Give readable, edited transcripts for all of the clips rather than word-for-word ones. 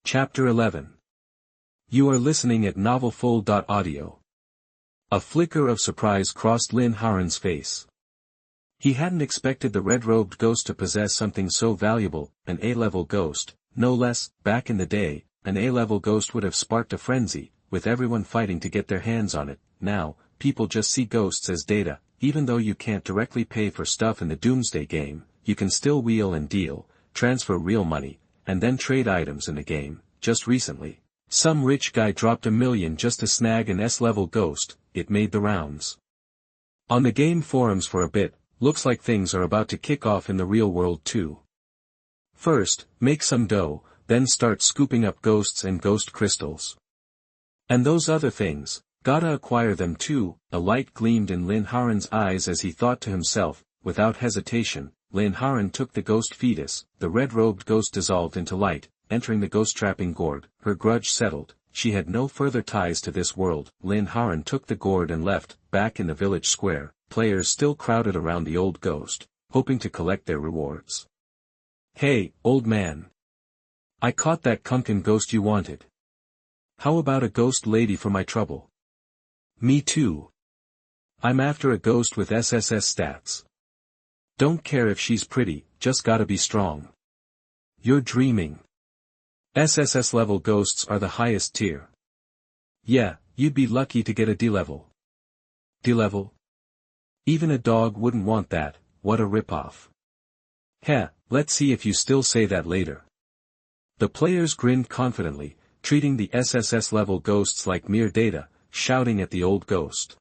Chapter 11. You are listening at novelfull.audio. A flicker of surprise crossed Lin Haoran's face. He hadn't expected the red-robed ghost to possess something so valuable, an A-level ghost, no less. Back in the day, an A-level ghost would have sparked a frenzy, with everyone fighting to get their hands on it. Now, people just see ghosts as data. Even though you can't directly pay for stuff in the Doomsday game, you can still wheel and deal, transfer real money, and then trade items in the game. Just recently, some rich guy dropped $1 million just to snag an S-level ghost. It made the rounds on the game forums for a bit. Looks like things are about to kick off in the real world too. First, make some dough, then start scooping up ghosts and ghost crystals. And those other things, gotta acquire them too. A light gleamed in Lin Haoran's eyes as he thought to himself. Without hesitation, Lin Haoran took the ghost fetus. The red-robed ghost dissolved into light, entering the ghost-trapping gourd. Her grudge settled. She had no further ties to this world. Lin Haoran took the gourd and left. Back in the village square, players still crowded around the old ghost, hoping to collect their rewards. Hey, old man. I caught that pumpkin ghost you wanted. How about a ghost lady for my trouble? Me too. I'm after a ghost with SSS stats. Don't care if she's pretty, just gotta be strong. You're dreaming. SSS-level ghosts are the highest tier. Yeah, you'd be lucky to get a D-level. D-level? Even a dog wouldn't want that. What a ripoff. Heh, let's see if you still say that later. The players grinned confidently, treating the SSS-level ghosts like mere data, shouting at the old ghost.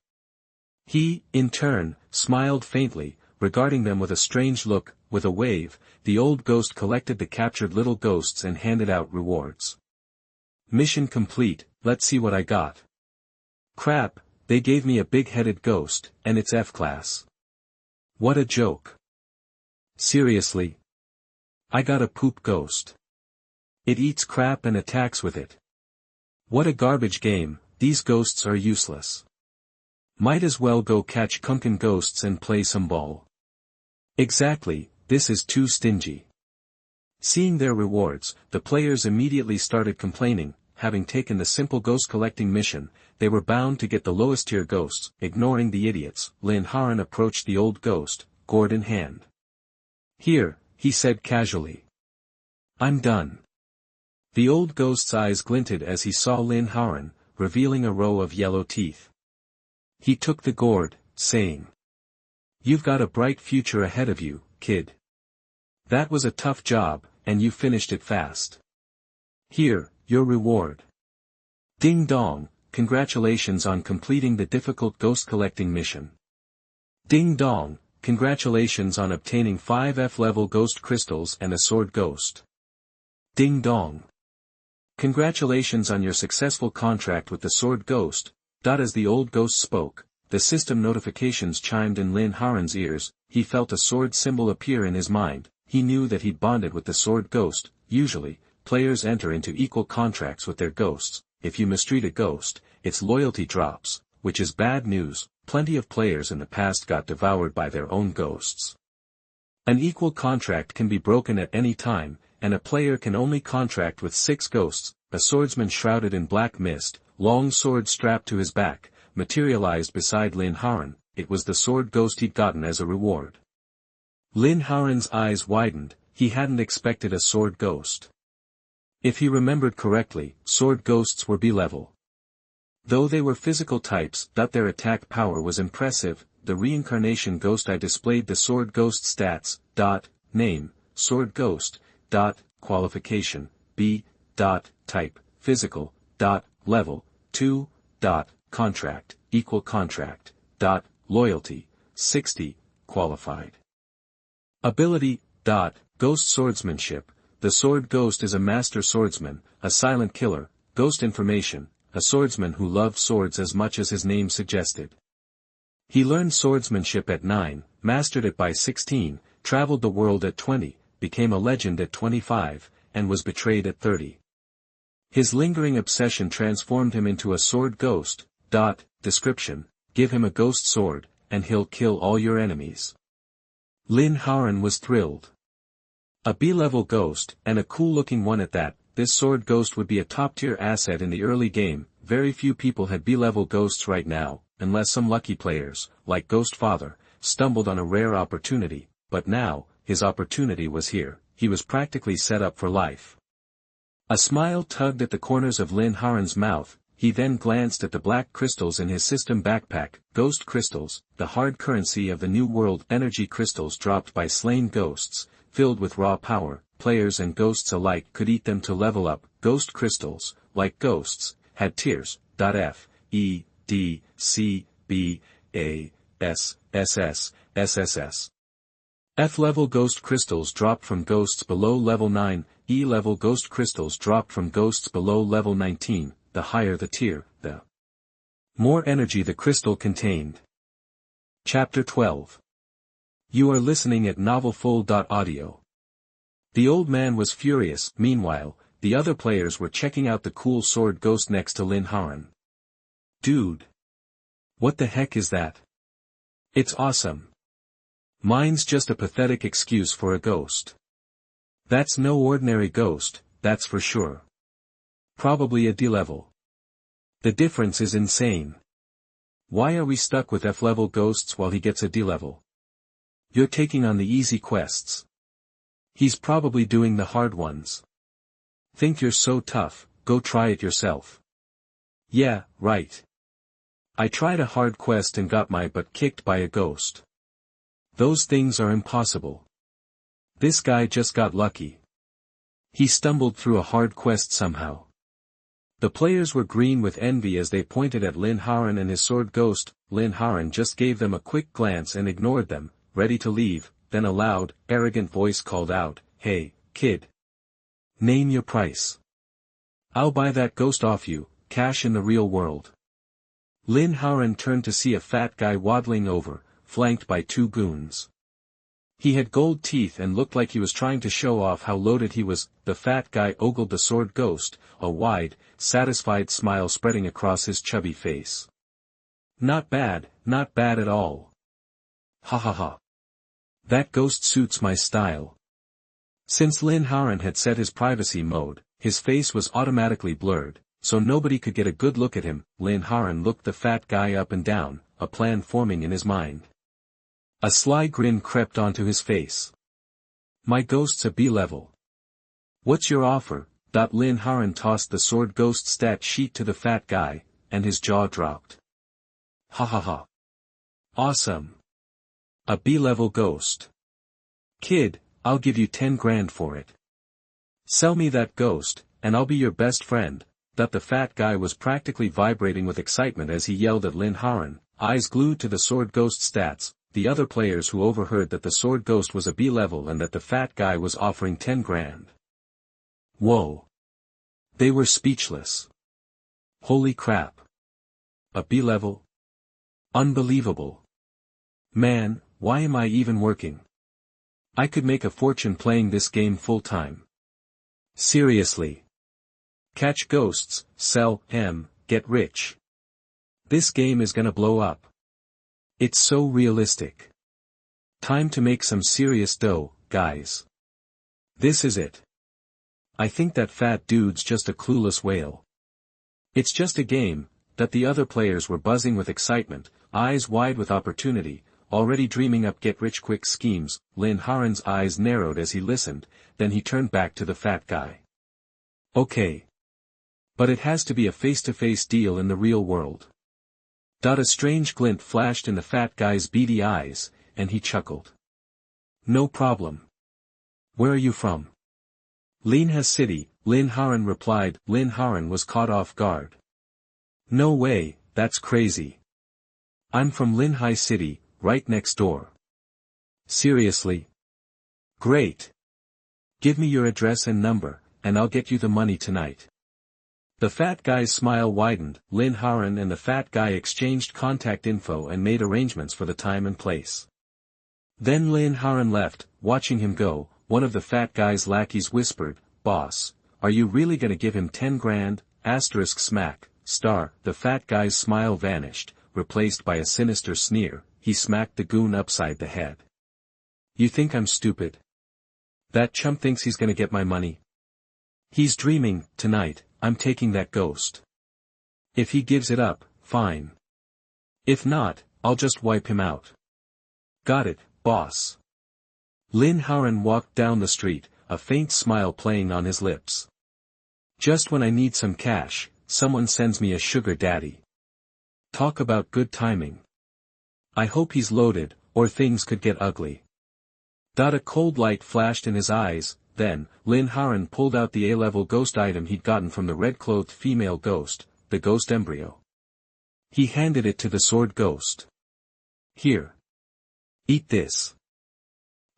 He, in turn, smiled faintly, regarding them with a strange look. With a wave, the old ghost collected the captured little ghosts and handed out rewards. Mission complete. Let's see what I got. Crap, they gave me a big-headed ghost, and it's F-class. What a joke. Seriously? I got a poop ghost. It eats crap and attacks with it. What a garbage game. These ghosts are useless. Might as well go catch pumpkin ghosts and play some ball. Exactly, this is too stingy. Seeing their rewards, the players immediately started complaining. Having taken the simple ghost collecting mission, they were bound to get the lowest tier ghosts. Ignoring the idiots, Lin Haoran approached the old ghost, gourd in hand. Here, he said casually. I'm done. The old ghost's eyes glinted as he saw Lin Haoran, revealing a row of yellow teeth. He took the gourd, saying, You've got a bright future ahead of you, kid. That was a tough job, and you finished it fast. Here, your reward. Ding dong, congratulations on completing the difficult ghost collecting mission. Ding dong, congratulations on obtaining 5 F-level ghost crystals and a sword ghost. Ding dong. Congratulations on your successful contract with the sword ghost. As the old ghost spoke, the system notifications chimed in Lin Haoran's ears. He felt a sword symbol appear in his mind. He knew that he'd bonded with the sword ghost. Usually, players enter into equal contracts with their ghosts. If you mistreat a ghost, its loyalty drops, which is bad news. Plenty of players in the past got devoured by their own ghosts. An equal contract can be broken at any time, and a player can only contract with 6 ghosts. A swordsman shrouded in black mist, long sword strapped to his back, materialized beside Lin Haoran. It was the sword ghost he'd gotten as a reward. Lin Haoran's eyes widened. He hadn't expected a sword ghost. If he remembered correctly, sword ghosts were B-level. Though they were physical types, their attack power was impressive. The reincarnation ghost I displayed the sword ghost stats. Name, sword ghost. Qualification, B. Type, physical. Level, 2. Contract, equal contract. Loyalty, 60, qualified. Ability. Ghost swordsmanship. The sword ghost is a master swordsman, a silent killer. Ghost information, a swordsman who loved swords as much as his name suggested. He learned swordsmanship at 9, mastered it by 16, traveled the world at 20, became a legend at 25, and was betrayed at 30. His lingering obsession transformed him into a sword ghost. Description, give him a ghost sword, and he'll kill all your enemies. Lin Haoran was thrilled. A B-level ghost, and a cool-looking one at that. this sword ghost would be a top-tier asset in the early game. Very few people had B-level ghosts right now, unless some lucky players, like Ghost Father, stumbled on a rare opportunity, but now, his opportunity was here. He was practically set up for life. A smile tugged at the corners of Lin Haoran's mouth. He then glanced at the black crystals in his system backpack. Ghost crystals, the hard currency of the New World. Energy crystals dropped by slain ghosts, filled with raw power. Players and ghosts alike could eat them to level up. Ghost crystals, like ghosts, had tiers. F, E, D, C, B, A, S, SS, SSS. F-level ghost crystals dropped from ghosts below level 9, E-level ghost crystals dropped from ghosts below level 19, the higher the tier, the more energy the crystal contained. Chapter 12. You are listening at novelfull.audio. The old man was furious. Meanwhile, the other players were checking out the cool sword ghost next to Lin Haoran. Dude. What the heck is that? It's awesome. Mine's just a pathetic excuse for a ghost. That's no ordinary ghost, that's for sure. Probably a D-level. The difference is insane. Why are we stuck with F-level ghosts while he gets a D-level? You're taking on the easy quests. He's probably doing the hard ones. Think you're so tough, go try it yourself. Yeah, right. I tried a hard quest and got my butt kicked by a ghost. Those things are impossible. This guy just got lucky. He stumbled through a hard quest somehow. The players were green with envy as they pointed at Lin Haoran and his sword ghost. Lin Haoran just gave them a quick glance and ignored them, ready to leave. Then a loud, arrogant voice called out, "Hey, kid. Name your price. I'll buy that ghost off you, cash in the real world." Lin Haoran turned to see a fat guy waddling over, flanked by two goons. He had gold teeth and looked like he was trying to show off how loaded he was. The fat guy ogled the sword ghost, a wide, satisfied smile spreading across his chubby face. Not bad at all. Ha ha ha. That ghost suits my style. Since Lin Haoran had set his privacy mode, his face was automatically blurred, so nobody could get a good look at him. Lin Haoran looked the fat guy up and down, a plan forming in his mind. A sly grin crept onto his face. My ghost's a B-level. What's your offer? Lin Haoran tossed the sword ghost stat sheet to the fat guy, and his jaw dropped. Ha ha ha. Awesome. A B-level ghost. Kid, I'll give you 10 grand for it. Sell me that ghost, and I'll be your best friend. The fat guy was practically vibrating with excitement as he yelled at Lin Haoran, eyes glued to the sword ghost stats. The other players who overheard that the sword ghost was a B-level and that the fat guy was offering 10 grand. Whoa. They were speechless. Holy crap. A B-level? Unbelievable. Man, why am I even working? I could make a fortune playing this game full-time. Seriously. Catch ghosts, sell, get rich. This game is gonna blow up. It's so realistic. Time to make some serious dough, guys. This is it. I think that fat dude's just a clueless whale. It's just a game. The other players were buzzing with excitement, eyes wide with opportunity, already dreaming up get-rich-quick schemes. Lin Haoran's eyes narrowed as he listened, then he turned back to the fat guy. Okay. But it has to be a face-to-face deal in the real world. A strange glint flashed in the fat guy's beady eyes, and he chuckled. No problem. Where are you from? Lin Ha City, Lin Haoran replied. Lin Haoran was caught off guard. No way, that's crazy. I'm from Lin Hai City, right next door. Seriously? Great. Give me your address and number, and I'll get you the money tonight. The fat guy's smile widened. Lin Haoran and the fat guy exchanged contact info and made arrangements for the time and place. Then Lin Haoran left. Watching him go, one of the fat guy's lackeys whispered, "Boss, are you really gonna give him 10 grand? Smack, star." The fat guy's smile vanished, replaced by a sinister sneer. He smacked the goon upside the head. You think I'm stupid? That chump thinks he's gonna get my money? He's dreaming, tonight, I'm taking that ghost. If he gives it up, fine. If not, I'll just wipe him out. Got it, boss. Lin Haoran walked down the street, a faint smile playing on his lips. Just when I need some cash, someone sends me a sugar daddy. Talk about good timing. I hope he's loaded, or things could get ugly. A cold light flashed in his eyes, then, Lin Haoran pulled out the A-level ghost item he'd gotten from the red-clothed female ghost, the ghost embryo. He handed it to the sword ghost. Here. Eat this.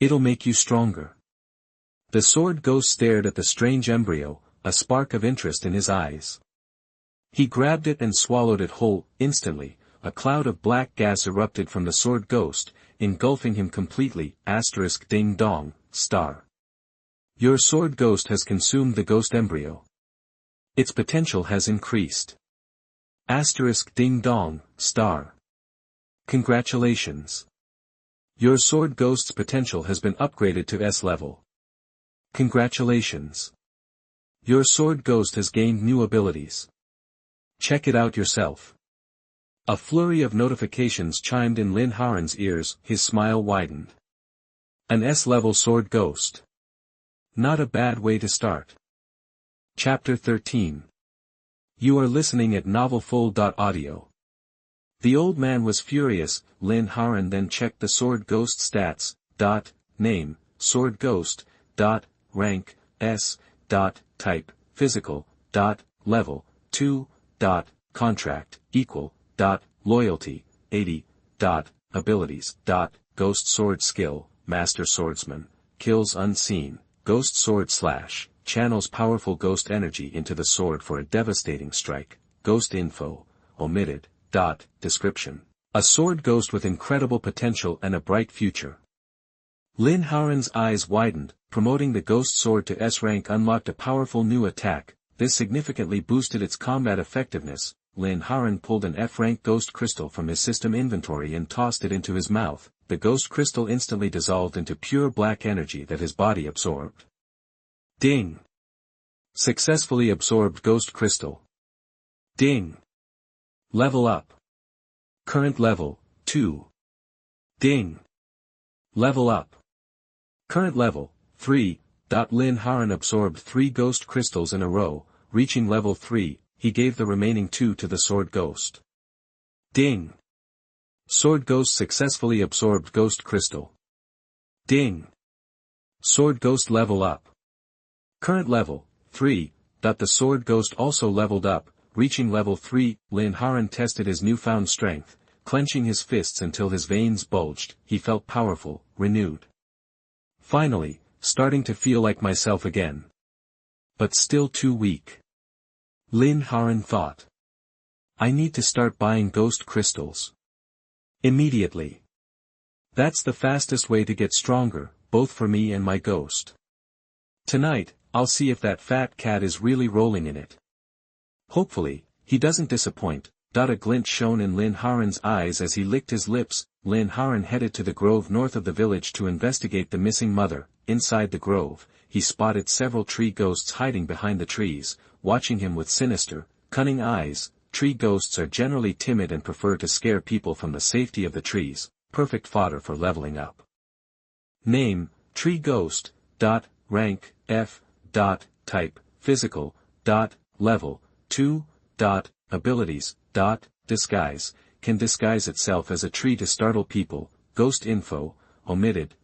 It'll make you stronger. The sword ghost stared at the strange embryo, a spark of interest in his eyes. He grabbed it and swallowed it whole. Instantly, a cloud of black gas erupted from the sword ghost, engulfing him completely. Ding dong, star. Your sword ghost has consumed the ghost embryo. Its potential has increased. Ding dong, star. Congratulations. Your sword ghost's potential has been upgraded to S level. Congratulations. Your sword ghost has gained new abilities. Check it out yourself. A flurry of notifications chimed in Lin Haoran's ears, his smile widened. An S-level sword ghost. Not a bad way to start. Chapter 13. You are listening at novelfull.audio. The old man was furious. Lin Haoran then checked the sword ghost stats. Name, sword ghost. Rank, S. Type, physical. Level, 2. Contract, equal. Loyalty, 80. Abilities. Ghost sword skill, master swordsman, kills unseen, ghost sword slash, channels powerful ghost energy into the sword for a devastating strike, ghost info, omitted. Description. A sword ghost with incredible potential and a bright future. Lin Haoran's eyes widened. Promoting the ghost sword to S rank unlocked a powerful new attack. This significantly boosted its combat effectiveness. Lin Haoran pulled an F-rank ghost crystal from his system inventory and tossed it into his mouth. The ghost crystal instantly dissolved into pure black energy that his body absorbed. Ding! Successfully absorbed ghost crystal. Ding! Level up. Current level, 2. Ding! Level up. Current level, 3. Lin Haoran absorbed 3 ghost crystals in a row. Reaching level 3, he gave the remaining 2 to the sword ghost. Ding! Sword ghost successfully absorbed ghost crystal. Ding! Sword ghost level up. Current level, 3. The sword ghost also leveled up. Reaching level 3, Lin Haoran tested his newfound strength. Clenching his fists until his veins bulged, he felt powerful, renewed. Finally, starting to feel like myself again. But still too weak. Lin Haoran thought. I need to start buying ghost crystals. Immediately. That's the fastest way to get stronger, both for me and my ghost. Tonight, I'll see if that fat cat is really rolling in it. Hopefully, he doesn't disappoint. A glint shone in Lin Haoran's eyes as he licked his lips. Lin Haoran headed to the grove north of the village to investigate the missing mother. Inside the grove, he spotted several tree ghosts hiding behind the trees, watching him with sinister, cunning eyes. Tree ghosts are generally timid and prefer to scare people from the safety of the trees, perfect fodder for leveling up. Name, tree ghost. Rank, F. Type, physical. Level, 2. Abilities. Disguise, can disguise itself as a tree to startle people. Ghost info, omitted.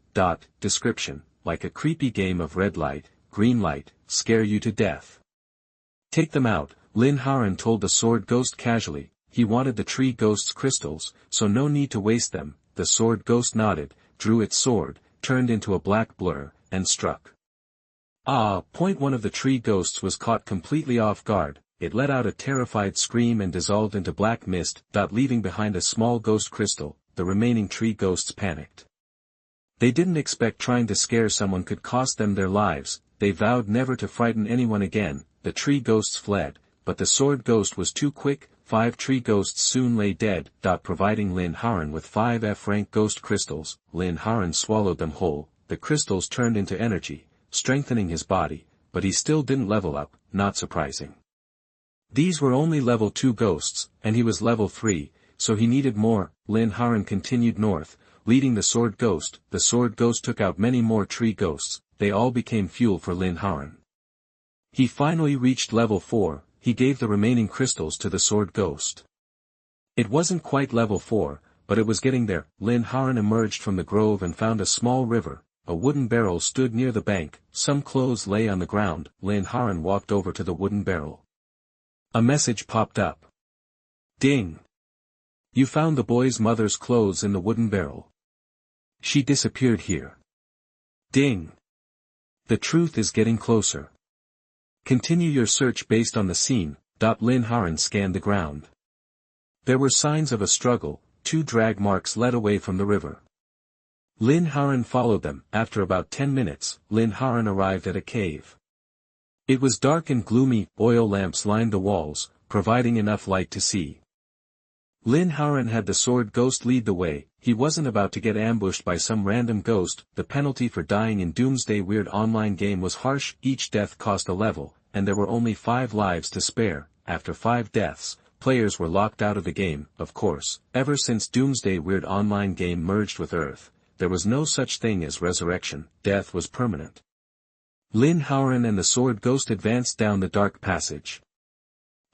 Description, like a creepy game of red light, green light, scare you to death. Take them out, Lin Haoran told the sword ghost casually. He wanted the tree ghost's crystals, so no need to waste them. The sword ghost nodded, drew its sword, turned into a black blur, and struck. One of the tree ghosts was caught completely off guard. It let out a terrified scream and dissolved into black mist. Leaving behind a small ghost crystal. The remaining tree ghosts panicked. They didn't expect trying to scare someone could cost them their lives. They vowed never to frighten anyone again. The tree ghosts fled, but the sword ghost was too quick. 5 tree ghosts soon lay dead. Providing Lin Haoran with 5 F-rank ghost crystals, Lin Haoran swallowed them whole. The crystals turned into energy, strengthening his body. but he still didn't level up, not surprising. These were only level 2 ghosts, and he was level 3, so he needed more. Lin Haoran continued north, leading the sword ghost. The sword ghost took out many more tree ghosts, they all became fuel for Lin Haoran. He finally reached level 4, he gave the remaining crystals to the sword ghost. It wasn't quite level 4, but it was getting there. Lin Haoran emerged from the grove and found a small river. A wooden barrel stood near the bank, some clothes lay on the ground. Lin Haoran walked over to the wooden barrel. A message popped up. Ding! You found the boy's mother's clothes in the wooden barrel. She disappeared here. Ding! The truth is getting closer. Continue your search based on the scene. Lin Haoran scanned the ground. There were signs of a struggle, 2 drag marks led away from the river. Lin Haoran followed them. After about 10 minutes, Lin Haoran arrived at a cave. It was dark and gloomy, oil lamps lined the walls, providing enough light to see. Lin Haoran had the sword ghost lead the way. He wasn't about to get ambushed by some random ghost. The penalty for dying in Doomsday Weird Online Game was harsh. Each death cost a level, and there were only 5 lives to spare. After 5 deaths, players were locked out of the game. Of course, ever since Doomsday Weird Online Game merged with Earth, there was no such thing as resurrection. Death was permanent. Lin Haoran and the sword ghost advanced down the dark passage.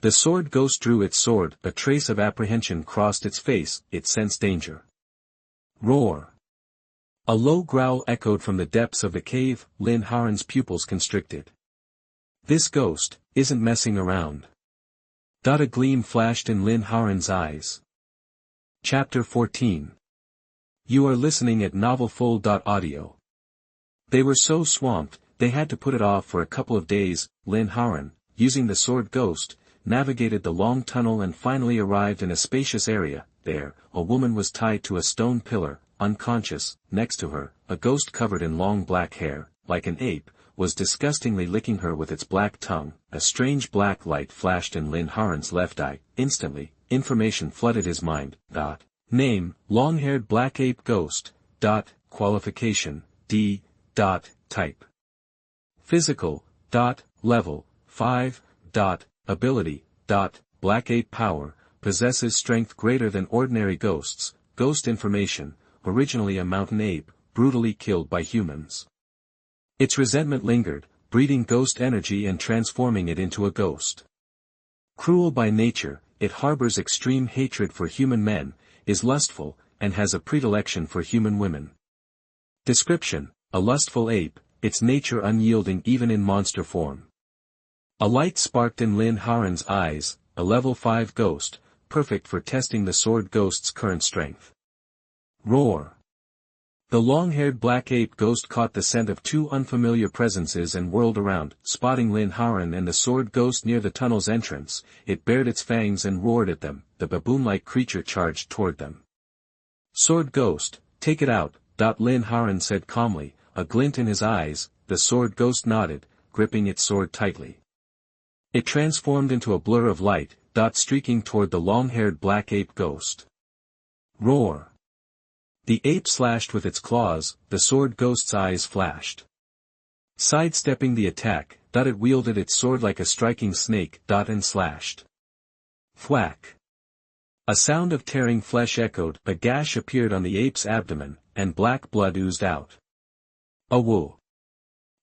The sword ghost drew its sword. A trace of apprehension crossed its face. It sensed danger. Roar! A low growl echoed from the depths of the cave. Lin Haoran's pupils constricted. This ghost isn't messing around. A gleam flashed in Lin Haoran's eyes. Chapter 14. You are listening at novelfull.audio. They were so swamped, they had to put it off for a couple of days. Lin Haoran, using the sword ghost, navigated the long tunnel and finally arrived in a spacious area. There, a woman was tied to a stone pillar, unconscious. Next to her, a ghost covered in long black hair, like an ape, was disgustingly licking her with its black tongue. A strange black light flashed in Lin Haoran's left eye. Instantly, information flooded his mind. Name, long-haired black ape ghost. Qualification, D. Type. Physical. Level, 5. Ability. Black ape power, possesses strength greater than ordinary ghosts. Ghost information, originally a mountain ape, brutally killed by humans. Its resentment lingered, breeding ghost energy and transforming it into a ghost. Cruel by nature, it harbors extreme hatred for human men, is lustful, and has a predilection for human women. Description: a lustful ape, its nature unyielding even in monster form. A light sparked in Lin Haoran's eyes, a level 5 ghost, perfect for testing the sword ghost's current strength. Roar! The long-haired black ape ghost caught the scent of 2 unfamiliar presences and whirled around. Spotting Lin Haoran and the sword ghost near the tunnel's entrance, it bared its fangs and roared at them. The baboon-like creature charged toward them. Sword ghost, take it out. Lin Haoran said calmly, a glint in his eyes. The sword ghost nodded, gripping its sword tightly. It transformed into a blur of light, streaking toward the long-haired black ape ghost. Roar! The ape slashed with its claws. The sword ghost's eyes flashed. Sidestepping the attack, it wielded its sword like a striking snake, and slashed. Thwack! A sound of tearing flesh echoed. A gash appeared on the ape's abdomen, and black blood oozed out. Awoo!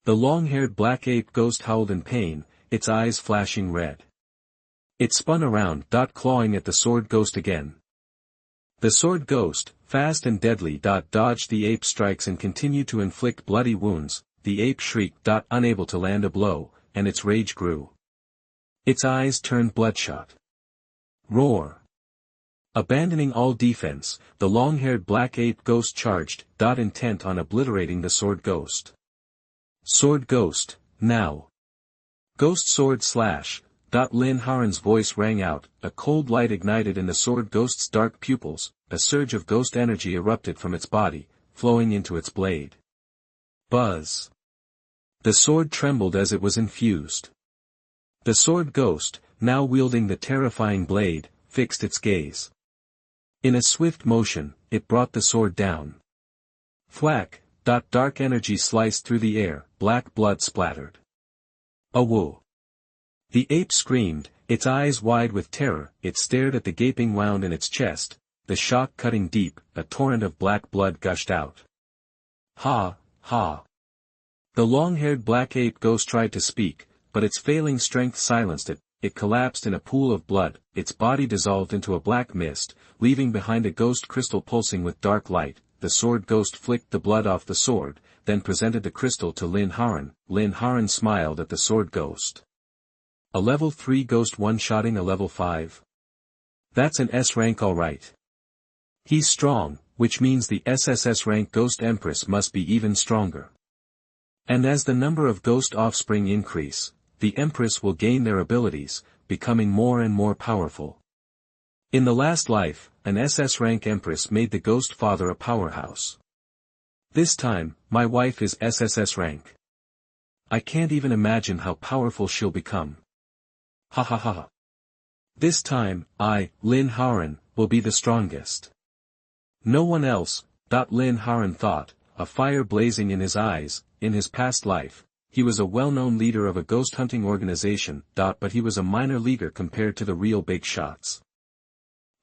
The long-haired black ape ghost howled in pain, its eyes flashing red. It spun around, clawing at the sword ghost again. The sword ghost, fast and deadly, dodged the ape's strikes and continued to inflict bloody wounds. The ape shrieked, unable to land a blow, and its rage grew. Its eyes turned bloodshot. Roar! Abandoning all defense, the long-haired black ape ghost charged, intent on obliterating the sword ghost. Sword ghost, now! Ghost sword slash! Lin Haoran's voice rang out, a cold light ignited in the sword ghost's dark pupils, a surge of ghost energy erupted from its body, flowing into its blade. Buzz! The sword trembled as it was infused. The sword ghost, now wielding the terrifying blade, fixed its gaze. In a swift motion, it brought the sword down. Thwack! Dark energy sliced through the air, black blood splattered. Whoa! The ape screamed, its eyes wide with terror. It stared at the gaping wound in its chest, the shock cutting deep. A torrent of black blood gushed out. Ha, ha. The long-haired black ape ghost tried to speak, but its failing strength silenced it. It collapsed in a pool of blood, its body dissolved into a black mist, leaving behind a ghost crystal pulsing with dark light. The sword ghost flicked the blood off the sword, then presented the crystal to Lin Haoran. Lin Haoran smiled at the sword ghost. A level 3 ghost one-shotting a level 5. That's an S rank alright. He's strong, which means the SSS rank ghost empress must be even stronger. And as the number of ghost offspring increase, the empress will gain their abilities, becoming more and more powerful. In the last life, an SS rank empress made the ghost father a powerhouse. This time, my wife is SSS rank. I can't even imagine how powerful she'll become. Ha ha ha. This time, I, Lin Haoran, will be the strongest. No one else, Lin Haoran thought, a fire blazing in his eyes. In his past life, he was a well-known leader of a ghost hunting organization, but he was a minor leaguer compared to the real big shots.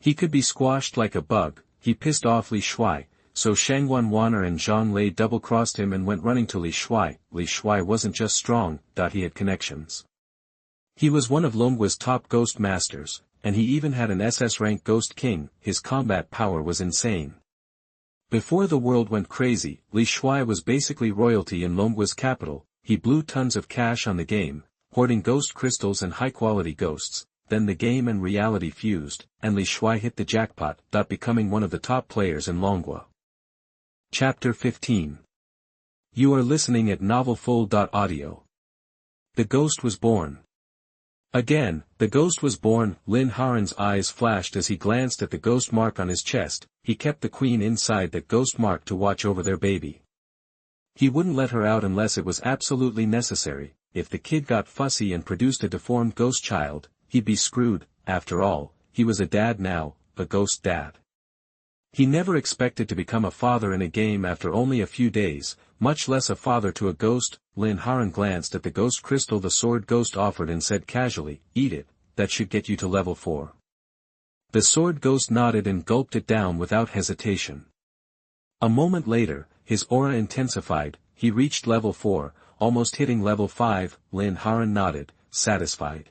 He could be squashed like a bug. He pissed off Li Shuai, so Shangguan Wan'er and Zhang Lei double-crossed him and went running to Li Shuai. Li Shuai wasn't just strong, he had connections. He was one of Longgua's top ghost masters, and he even had an SS rank ghost king. His combat power was insane. Before the world went crazy, Li Shuai was basically royalty in Longgua's capital. He blew tons of cash on the game, hoarding ghost crystals and high-quality ghosts. Then the game and reality fused, and Li Shuai hit the jackpot, becoming one of the top players in Longgua. Chapter 15. You are listening at novelfull.audio. The ghost was born. Again, the ghost was born. Lin Haoran's eyes flashed as he glanced at the ghost mark on his chest. He kept the queen inside that ghost mark to watch over their baby. He wouldn't let her out unless it was absolutely necessary. If the kid got fussy and produced a deformed ghost child, he'd be screwed. After all, he was a dad now, a ghost dad. He never expected to become a father in a game after only a few days, much less a father to a ghost. Lin Haoran glanced at the ghost crystal the sword ghost offered and said casually, "Eat it, that should get you to level 4. The sword ghost nodded and gulped it down without hesitation. A moment later, his aura intensified. He reached level 4, almost hitting level 5. Lin Haoran nodded, satisfied.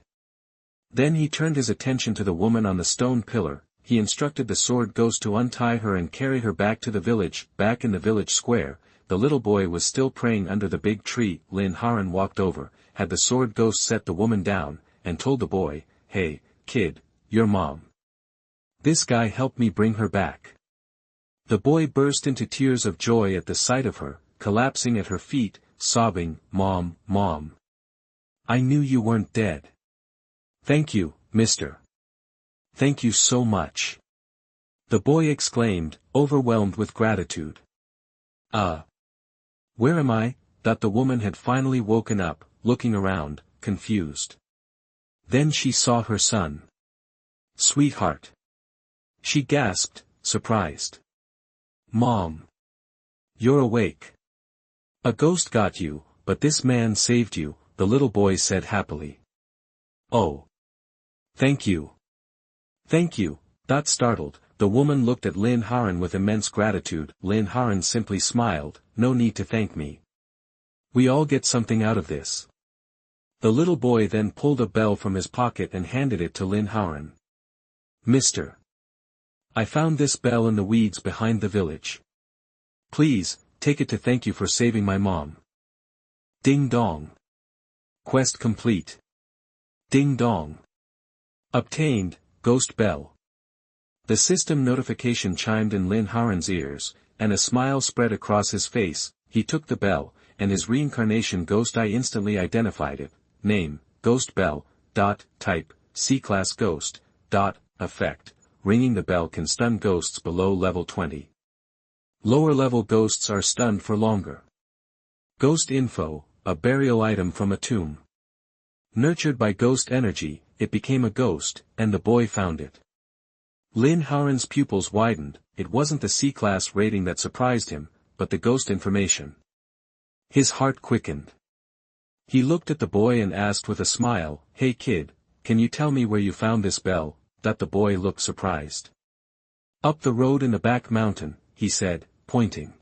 Then he turned his attention to the woman on the stone pillar. He instructed the sword ghost to untie her and carry her back to the village. Back in the village square, the little boy was still praying under the big tree. Lin Haoran walked over, had the sword ghost set the woman down, and told the boy, "Hey, kid, your mom. This guy helped me bring her back." The boy burst into tears of joy at the sight of her, collapsing at her feet, sobbing, "Mom, Mom. I knew you weren't dead. Thank you, mister. Thank you so much." The boy exclaimed, overwhelmed with gratitude. Where am I?" The woman had finally woken up, looking around, confused. Then she saw her son. "Sweetheart." She gasped, surprised. "Mom. You're awake. A ghost got you, but this man saved you," the little boy said happily. "Oh. Thank you. Thank you." Startled, the woman looked at Lin Haoran with immense gratitude. Lin Haoran simply smiled, "No need to thank me. We all get something out of this." The little boy then pulled a bell from his pocket and handed it to Lin Haoran. "Mister. I found this bell in the weeds behind the village. Please, take it to thank you for saving my mom." Ding dong. Quest complete. Ding dong. Obtained, Ghost Bell. The system notification chimed in Lin Haoran's ears, and a smile spread across his face. He took the bell, and his reincarnation ghost eye instantly identified it. Name, Ghost Bell. Type, C-Class Ghost. Effect, ringing the bell can stun ghosts below level 20. Lower level ghosts are stunned for longer. Ghost Info, a burial item from a tomb. Nurtured by ghost energy, it became a ghost, and the boy found it. Lin Haoran's pupils widened. It wasn't the C-Class rating that surprised him, but the ghost information. His heart quickened. He looked at the boy and asked with a smile, "Hey kid, can you tell me where you found this bell?" That the boy looked surprised. "Up the road in the back mountain," he said, pointing.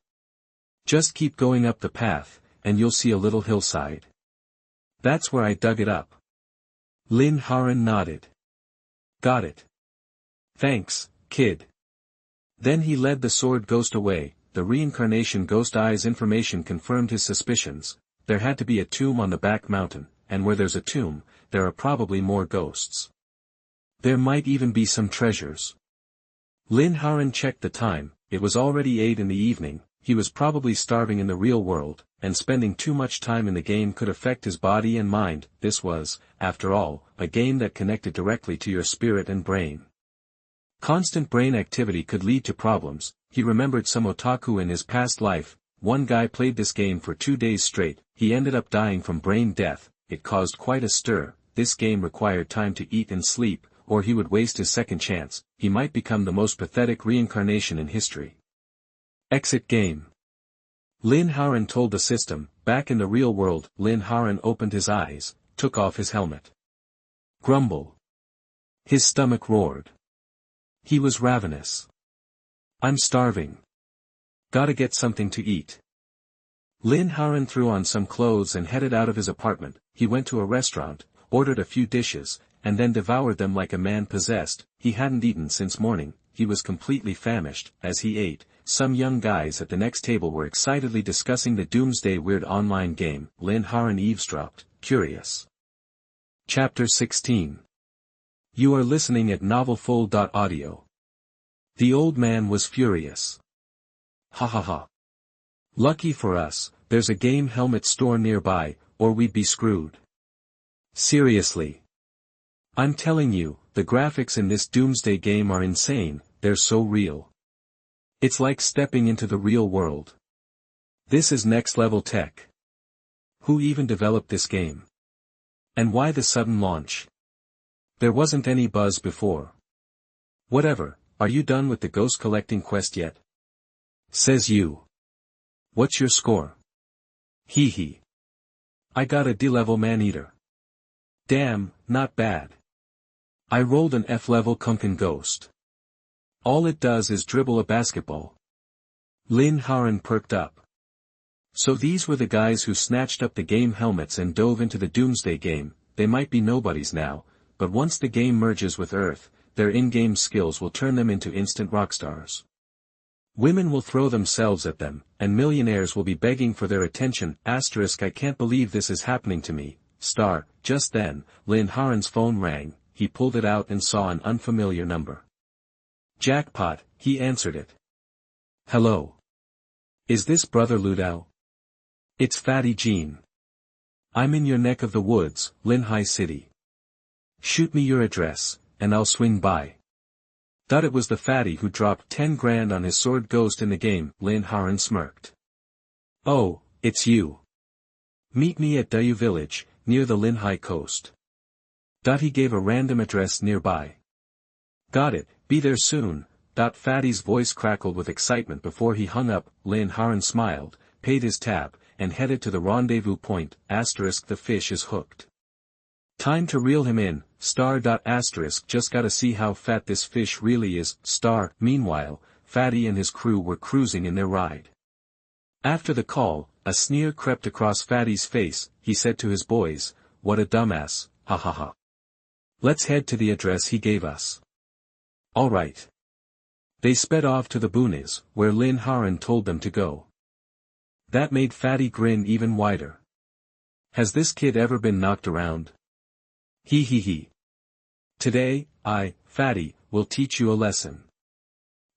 "Just keep going up the path, and you'll see a little hillside. That's where I dug it up." Lin Haoran nodded. "Got it. Thanks, kid." Then he led the sword ghost away. The reincarnation ghost eye's information confirmed his suspicions. There had to be a tomb on the back mountain, and where there's a tomb, there are probably more ghosts. There might even be some treasures. Lin Haoran checked the time. It was already 8 in the evening. He was probably starving in the real world, and spending too much time in the game could affect his body and mind. This was, after all, a game that connected directly to your spirit and brain. Constant brain activity could lead to problems. He remembered some otaku in his past life. One guy played this game for 2 days straight. He ended up dying from brain death. It caused quite a stir. This game required time to eat and sleep, or he would waste his second chance. He might become the most pathetic reincarnation in history. Exit game. Lin Haoran told the system. Back in the real world, Lin Haoran opened his eyes, took off his helmet. Grumble. His stomach roared. He was ravenous. "I'm starving. Gotta get something to eat." Lin Haoran threw on some clothes and headed out of his apartment. He went to a restaurant, ordered a few dishes, and then devoured them like a man possessed. He hadn't eaten since morning. He was completely famished. As he ate, some young guys at the next table were excitedly discussing the Doomsday Weird Online Game. Lin Haoran eavesdropped, curious. Chapter 16. You are listening at novelfull.audio. The old man was furious. "Ha ha ha. Lucky for us, there's a game helmet store nearby, or we'd be screwed. Seriously. I'm telling you, the graphics in this Doomsday game are insane, they're so real. It's like stepping into the real world. This is next level tech. Who even developed this game? And why the sudden launch? There wasn't any buzz before. Whatever, are you done with the ghost collecting quest yet? Says you. What's your score? Hee hee. I got a D-level man-eater. Damn, not bad. I rolled an F-level Kunkin ghost. All it does is dribble a basketball." Lin Haoran perked up. So these were the guys who snatched up the game helmets and dove into the Doomsday game. They might be nobodies now, but once the game merges with Earth, their in-game skills will turn them into instant rockstars. Women will throw themselves at them, and millionaires will be begging for their attention. *I can't believe this is happening to me. Just then, Lin Haoran's phone rang. He pulled it out and saw an unfamiliar number. Jackpot, he answered it. "Hello. Is this Brother Ludao? It's Fatty Jean. I'm in your neck of the woods, Linhai City. Shoot me your address, and I'll swing by." Thought it was the fatty who dropped 10 grand on his sword ghost in the game. Lin Haoran smirked. "Oh, it's you. Meet me at Dayu village, near the Linhai coast." He gave a random address nearby. "Got it, be there soon." Fatty's voice crackled with excitement before he hung up. Lin Haoran smiled, paid his tab, and headed to the rendezvous point. The fish is hooked. Time to reel him in. Just gotta see how fat this fish really is. Meanwhile, Fatty and his crew were cruising in their ride. After the call, a sneer crept across Fatty's face. He said to his boys, "What a dumbass, ha ha ha. Let's head to the address he gave us." "All right." They sped off to the boonies, where Lin Haoran told them to go. That made Fatty grin even wider. Has this kid ever been knocked around? Hee hee hee. Today, I, Fatty, will teach you a lesson.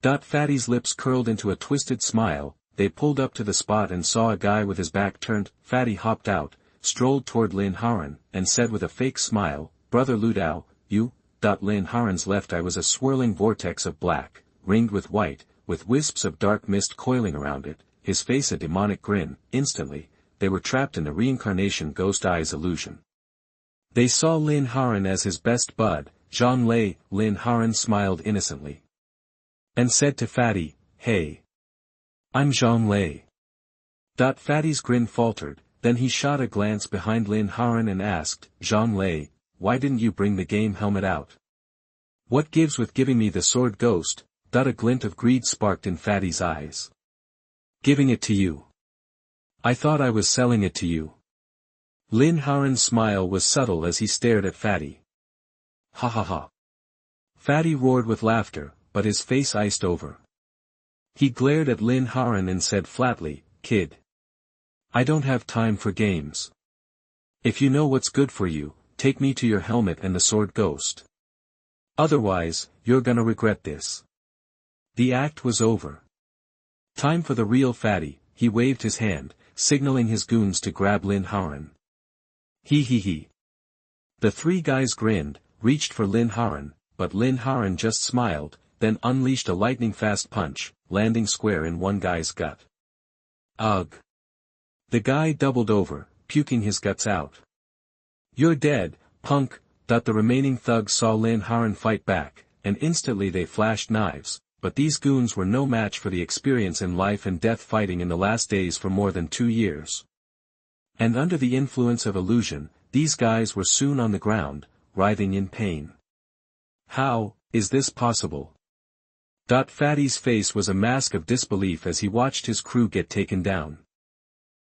Fatty's lips curled into a twisted smile. They pulled up to the spot and saw a guy with his back turned. Fatty hopped out, strolled toward Lin Haoran, and said with a fake smile, "Brother Ludao, you?" Lin Haoran's left eye was a swirling vortex of black, ringed with white, with wisps of dark mist coiling around it, his face a demonic grin. Instantly, they were trapped in the reincarnation ghost eye's illusion. They saw Lin Haoran as his best bud, Zhang Lei. Lin Haoran smiled innocently. And said to Fatty, "Hey. I'm Zhang Lei." Fatty's grin faltered, then he shot a glance behind Lin Haoran and asked, Zhang Lei, why didn't you bring the game helmet out? What gives with giving me the sword ghost? A glint of greed sparked in Fatty's eyes. Giving it to you. I thought I was selling it to you. Lin Haoran's smile was subtle as he stared at Fatty. Ha ha ha. Fatty roared with laughter, but his face iced over. He glared at Lin Haoran and said flatly, Kid. I don't have time for games. If you know what's good for you, take me to your helmet and the sword ghost. Otherwise, you're gonna regret this. The act was over. Time for the real Fatty. He waved his hand, signaling his goons to grab Lin Haoran. He. The three guys grinned, reached for Lin Haoran, but Lin Haoran just smiled, then unleashed a lightning-fast punch, landing square in one guy's gut. Ugh. The guy doubled over, puking his guts out. You're dead, punk. The remaining thugs saw Lin Haoran fight back, and instantly they flashed knives, but these goons were no match for the experience in life and death fighting in the last days for more than 2 years. And under the influence of illusion, these guys were soon on the ground, writhing in pain. How is this possible? Fatty's face was a mask of disbelief as he watched his crew get taken down.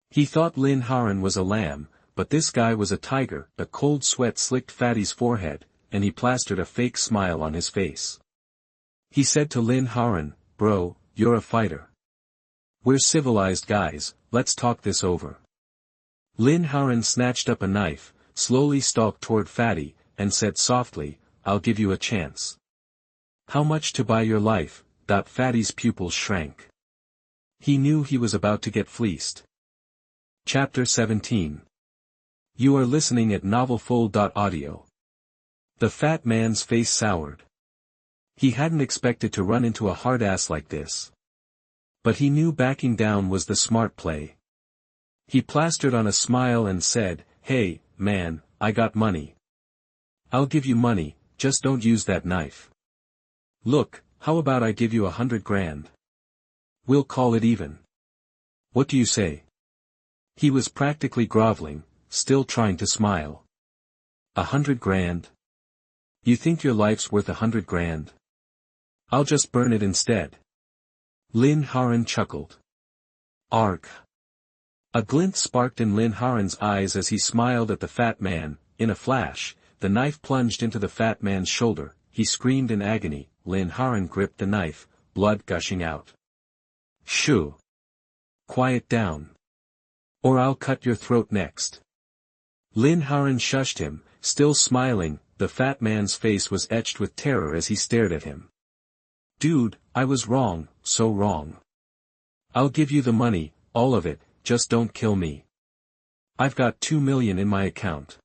He thought Lin Haoran was a lamb, but this guy was a tiger. A cold sweat slicked Fatty's forehead, and he plastered a fake smile on his face. He said to Lin Haoran, Bro, you're a fighter. We're civilized guys, let's talk this over. Lin Haoran snatched up a knife, slowly stalked toward Fatty, and said softly, I'll give you a chance. How much to buy your life? Fatty's pupils shrank. He knew he was about to get fleeced. Chapter 17. You are listening at novelfull.audio. The fat man's face soured. He hadn't expected to run into a hard-ass like this. But he knew backing down was the smart play. He plastered on a smile and said, Hey, man, I got money. I'll give you money, just don't use that knife. Look, how about I give you 100 grand? We'll call it even. What do you say? He was practically groveling, still trying to smile. 100 grand? You think your life's worth 100 grand? I'll just burn it instead. Lin Haoran chuckled. Arg. A glint sparked in Lin Haoran's eyes as he smiled at the fat man. In a flash, the knife plunged into the fat man's shoulder. He screamed in agony. Lin Haoran gripped the knife, blood gushing out. Shoo. Quiet down. Or I'll cut your throat next. Lin Haoran shushed him, still smiling. The fat man's face was etched with terror as he stared at him. Dude, I was wrong, so wrong. I'll give you the money, all of it, just don't kill me. I've got 2 million in my account.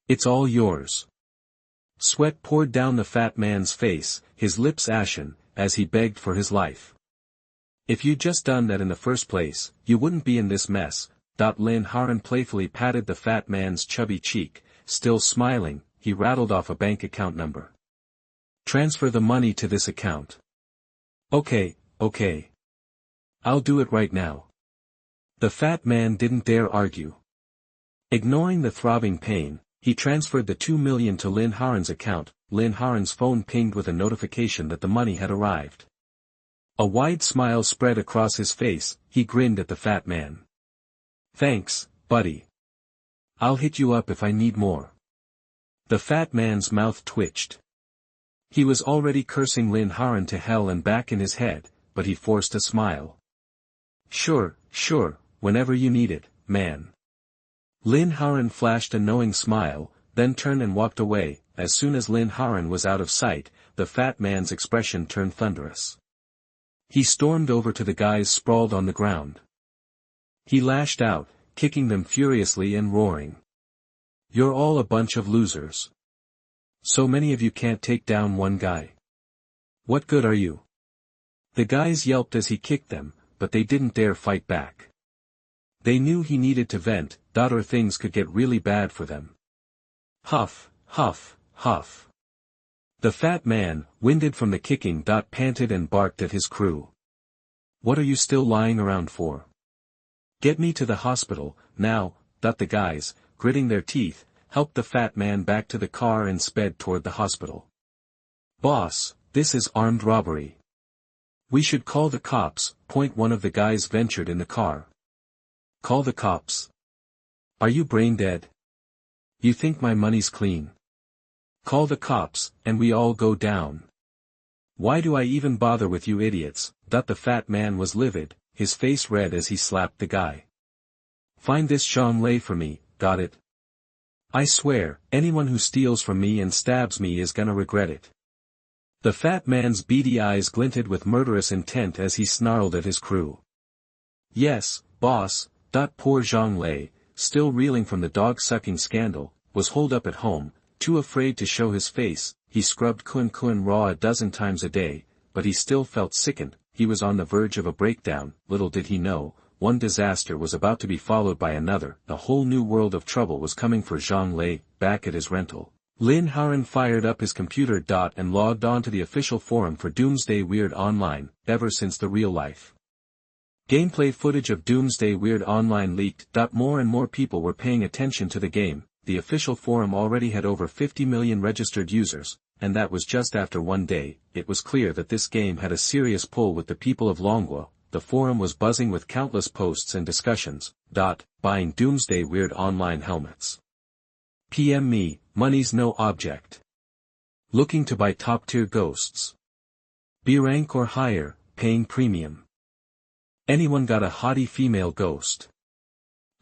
It's all yours. Sweat poured down the fat man's face, his lips ashen, as he begged for his life. If you'd just done that in the first place, you wouldn't be in this mess. Lin Haoran playfully patted the fat man's chubby cheek, still smiling. He rattled off a bank account number. Transfer the money to this account. Okay. I'll do it right now. The fat man didn't dare argue. Ignoring the throbbing pain, he transferred the 2 million to Lin Haoran's account. Lin Haoran's phone pinged with a notification that the money had arrived. A wide smile spread across his face. He grinned at the fat man. Thanks, buddy. I'll hit you up if I need more. The fat man's mouth twitched. He was already cursing Lin Haoran to hell and back in his head, but he forced a smile. Sure, whenever you need it, man. Lin Haoran flashed a knowing smile, then turned and walked away. As soon as Lin Haoran was out of sight, the fat man's expression turned thunderous. He stormed over to the guys sprawled on the ground. He lashed out, kicking them furiously and roaring. You're all a bunch of losers. So many of you can't take down one guy. What good are you? The guys yelped as he kicked them, but they didn't dare fight back. They knew he needed to vent, or things could get really bad for them. Huff. The fat man, winded from the kicking, panted and barked at his crew. What are you still lying around for? Get me to the hospital, now, the guys, gritting their teeth, helped the fat man back to the car and sped toward the hospital. Boss, this is armed robbery. We should call the cops. One of the guys ventured in the car. Call the cops? Are you brain dead? You think my money's clean? Call the cops, and we all go down. Why do I even bother with you idiots? The fat man was livid, his face red as he slapped the guy. Find this Zhang Lei for me, got it? I swear, anyone who steals from me and stabs me is gonna regret it. The fat man's beady eyes glinted with murderous intent as he snarled at his crew. Yes, boss. Poor Zhang Lei, still reeling from the dog-sucking scandal, was holed up at home, too afraid to show his face. He scrubbed kun raw a dozen times a day, but he still felt sickened. He was on the verge of a breakdown. Little did he know, one disaster was about to be followed by another. A whole new world of trouble was coming for Zhang Lei. Back at his rental, Lin Haoran fired up his computer and logged on to the official forum for Doomsday Weird Online. Ever since the real-life gameplay footage of Doomsday Weird Online leaked, more and more people were paying attention to the game. The official forum already had over 50 million registered users, and that was just after one day. It was clear that this game had a serious pull with the people of Longwa. The forum was buzzing with countless posts and discussions. Buying Doomsday Weird Online helmets. PM me, money's no object. Looking to buy top-tier ghosts. B rank or higher, paying premium. Anyone got a hottie female ghost?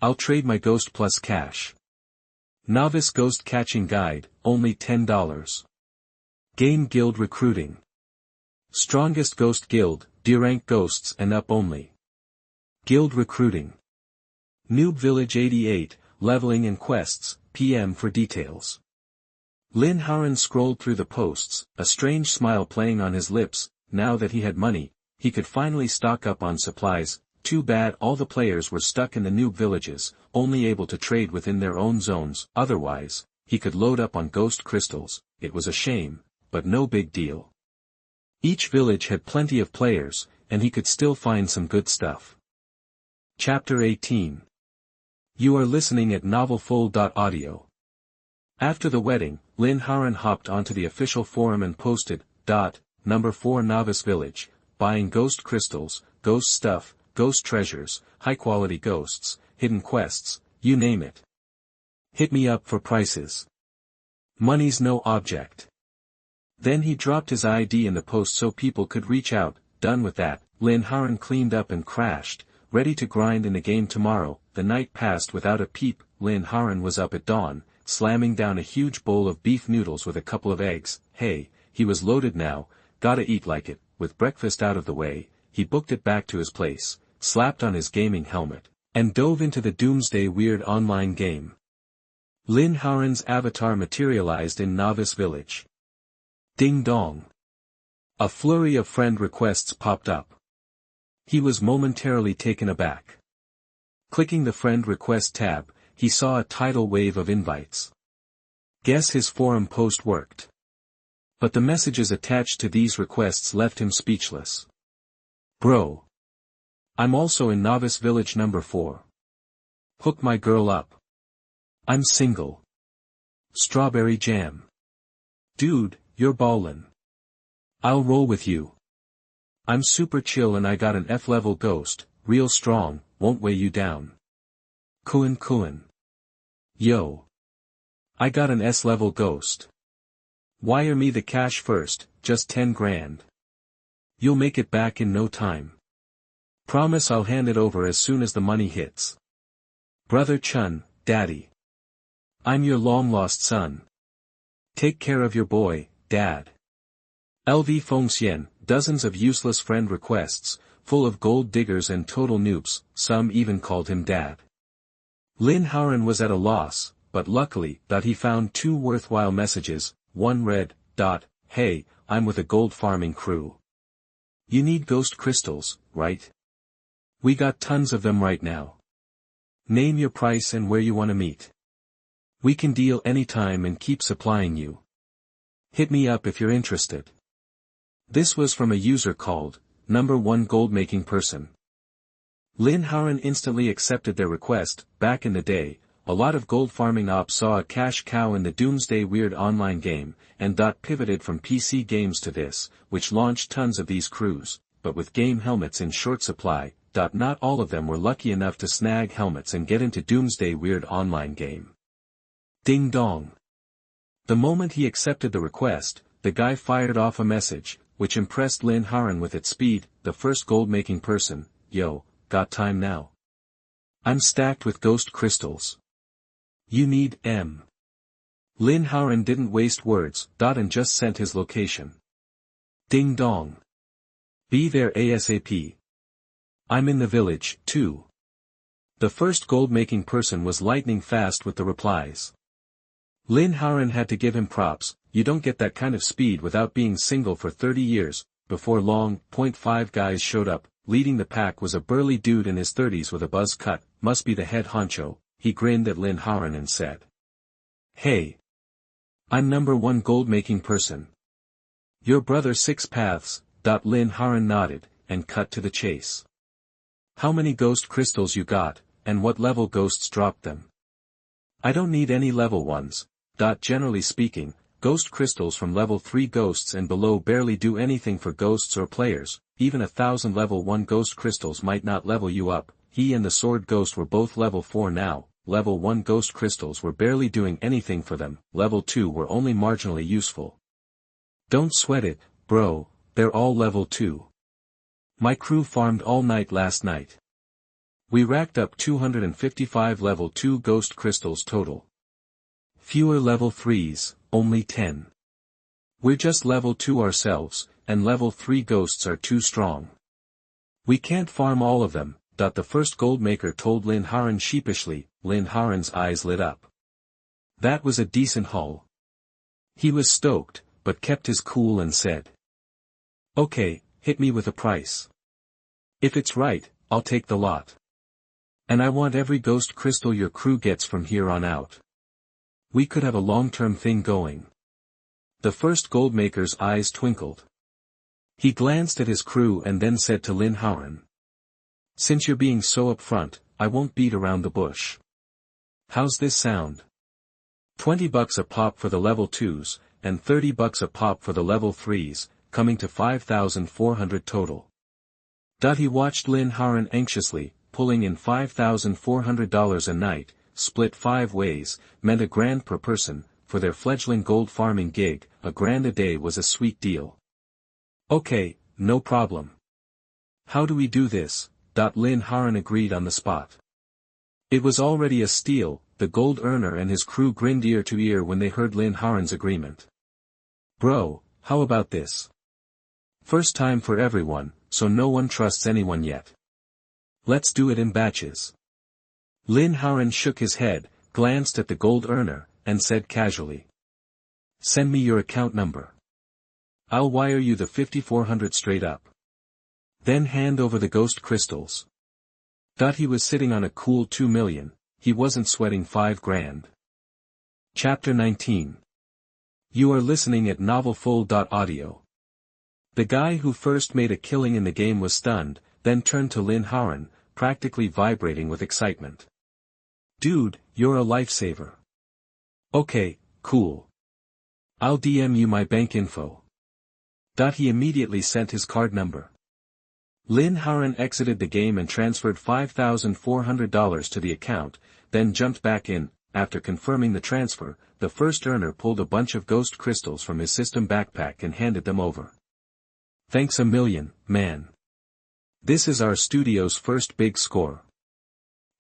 I'll trade my ghost plus cash. Novice ghost catching guide, only $10. Game guild recruiting. Strongest ghost guild, D-rank ghosts and up only. Guild recruiting. Noob Village 88, leveling and quests, PM for details. Lin Haoran scrolled through the posts, a strange smile playing on his lips. Now that he had money, he could finally stock up on supplies. Too bad all the players were stuck in the noob villages, only able to trade within their own zones. Otherwise, he could load up on ghost crystals. It was a shame, but no big deal. Each village had plenty of players, and he could still find some good stuff. Chapter 18. You are listening at novelfull.audio. After the wedding, Lin Haoran hopped onto the official forum and posted, Number 4 Novice Village, buying ghost crystals, ghost stuff, ghost treasures, high-quality ghosts, hidden quests, you name it. Hit me up for prices. Money's no object. Then he dropped his ID in the post so people could reach out. Done with that, Lin Haoran cleaned up and crashed, ready to grind in the game tomorrow. The night passed without a peep. Lin Haoran was up at dawn, slamming down a huge bowl of beef noodles with a couple of eggs. Hey, he was loaded now, gotta eat like it. With breakfast out of the way, he booked it back to his place, slapped on his gaming helmet, and dove into the Doomsday Weird Online Game. Lin Haoran's avatar materialized in Novice Village. Ding dong. A flurry of friend requests popped up. He was momentarily taken aback. Clicking the friend request tab, he saw a tidal wave of invites. Guess his forum post worked. But the messages attached to these requests left him speechless. Bro. I'm also in Novice Village number 4. Hook my girl up. I'm single. Strawberry jam. Dude, you're ballin'. I'll roll with you. I'm super chill and I got an F-level ghost, real strong, won't weigh you down. Kuin. Yo. I got an S-level ghost. Wire me the cash first, just 10 grand. You'll make it back in no time. Promise I'll hand it over as soon as the money hits. Brother Chun, Daddy. I'm your long-lost son. Take care of your boy, Dad. LV Fengxian, dozens of useless friend requests, full of gold diggers and total noobs, some even called him Dad. Lin Haoran was at a loss, but luckily, he found 2 worthwhile messages. One read, Hey, I'm with a gold farming crew. You need ghost crystals, right? We got tons of them right now. Name your price and where you want to meet. We can deal anytime and keep supplying you. Hit me up if you're interested. This was from a user called, Number 1 Gold Making Person. Lin Haoran instantly accepted their request. Back in the day, a lot of gold farming ops saw a cash cow in the Doomsday Weird Online Game, and pivoted from PC games to this, which launched tons of these crews, but with game helmets in short supply, not all of them were lucky enough to snag helmets and get into Doomsday Weird Online Game. Ding dong. The moment he accepted the request, the guy fired off a message, which impressed Lin Haoran with its speed. The first gold-making person: yo, got time now? I'm stacked with ghost crystals. You need M. Lin Haoran didn't waste words, and just sent his location. Ding dong. Be there ASAP. I'm in the village, too. The first gold-making person was lightning fast with the replies. Lin Haoran had to give him props. You don't get that kind of speed without being single for 30 years. Before long, 5 guys showed up. Leading the pack was a burly dude in his 30s with a buzz cut. Must be the head honcho. He grinned at Lin Haoran and said, "Hey. I'm #1 gold-making person. Your brother 6 paths." Lin Haoran nodded, and cut to the chase. How many ghost crystals you got, and what level ghosts dropped them? I don't need any level ones. Generally speaking, ghost crystals from level 3 ghosts and below barely do anything for ghosts or players. Even 1,000 level 1 ghost crystals might not level you up. He and the sword ghost were both level 4 now. Level 1 ghost crystals were barely doing anything for them. Level 2 were only marginally useful. Don't sweat it, bro, they're all level 2. My crew farmed all night last night. We racked up 255 level 2 ghost crystals total. Fewer level 3s, only 10. We're just level 2 ourselves, and level 3 ghosts are too strong. We can't farm all of them. The first goldmaker told Lin Haoran sheepishly. Lin Haoran's eyes lit up. That was a decent haul. He was stoked, but kept his cool and said, "Okay, hit me with a price. If it's right, I'll take the lot. And I want every ghost crystal your crew gets from here on out. We could have a long-term thing going." The first goldmaker's eyes twinkled. He glanced at his crew and then said to Lin Haoran, "Since you're being so upfront, I won't beat around the bush. How's this sound? $20 a pop for the level 2s, and $30 a pop for the level 3s, coming to 5,400 total." He watched Lin Haoran anxiously. Pulling in $5,400 a night, split 5 ways, meant $1,000 per person. For their fledgling gold farming gig, $1,000 a day was a sweet deal. "Okay, no problem. How do we do this?" Lin Haoran agreed on the spot. It was already a steal. The gold earner and his crew grinned ear to ear when they heard Lin Haoran's agreement. "Bro, how about this? First time for everyone, so no one trusts anyone yet. Let's do it in batches." Lin Haoran shook his head, glanced at the gold earner, and said casually, "Send me your account number. I'll wire you the 5,400 straight up. Then hand over the ghost crystals." He was sitting on a cool 2 million, he wasn't sweating 5 grand. Chapter 19. You are listening at novelfull.audio. The guy who first made a killing in the game was stunned, then turned to Lin Haoran, practically vibrating with excitement. "Dude, you're a lifesaver. Okay, cool. I'll DM you my bank info." He immediately sent his card number. Lin Haoran exited the game and transferred $5,400 to the account, then jumped back in. After confirming the transfer, the first earner pulled a bunch of ghost crystals from his system backpack and handed them over. "Thanks a million, man. This is our studio's first big score.